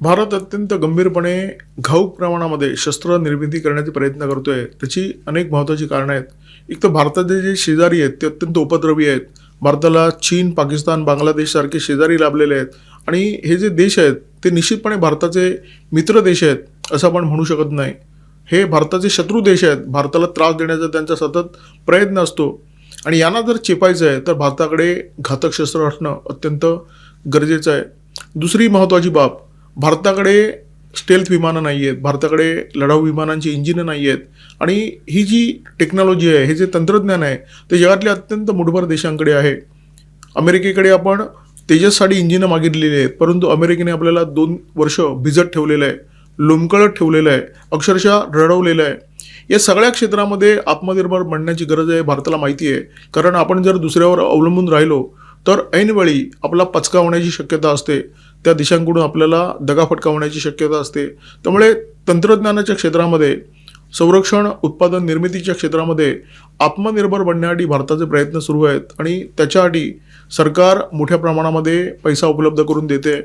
भारत अत्यंत गंभीरपणे घाऊक प्रमाणामध्ये शस्त्र निर्मिती करण्याचे प्रयत्न करतोय. त्याची अनेक महत्त्वाची कारणं आहेत. एक तर भारताचे जे शेजारी आहेत ते अत्यंत उपद्रवी आहेत. भारताला चीन, पाकिस्तान, बांगलादेश सारखे शेजारी लाभलेले आहेत आणि हे जे देश आहेत ते निश्चितपणे भारताचे मित्र देश आहेत असं आपण म्हणू शकत नाही. हे भारताचे शत्रू देश आहेत. भारताला त्रास देण्याचा त्यांचा सतत प्रयत्न असतो आणि यांना जर चेपायचं आहे तर भारताकडे घातक शस्त्र असणं अत्यंत गरजेचं आहे. दुसरी महत्त्वाची बाब, भारताकडे स्टेल्थ विमानं नाही आहेत. भारताकडे लढाऊ विमानांची इंजिनं नाही आहेत आणि ही जी टेक्नॉलॉजी आहे, हे जे तंत्रज्ञान आहे ते जगातल्या अत्यंत मुठभर देशांकडे आहे. अमेरिकेकडे आपण तेजससाठी इंजिनं मागितलेली आहेत, परंतु अमेरिकेने आपल्याला 2 वर्ष भिजत ठेवलेलं आहे, लोंबकळत ठेवलेलं आहे, अक्षरशः रडवलेलं आहे. या सगळ्या क्षेत्रामध्ये आत्मनिर्भर बनण्याची गरज आहे, भारताला माहिती आहे. कारण आपण जर दुसऱ्यावर अवलंबून राहिलो तर ऐनवेळी आपला पचका होण्याची शक्यता असते. त्या देशांकडून आपल्याला दगाफटका होण्याची शक्यता असते. त्यामुळे तंत्रज्ञानाच्या क्षेत्रामध्ये, संरक्षण उत्पादन निर्मितीच्या क्षेत्रामध्ये आत्मनिर्भर बनण्यासाठी भारताचे प्रयत्न सुरू आहेत आणि त्याच्यासाठी सरकार मोठ्या प्रमाणामध्ये पैसा उपलब्ध करून देते.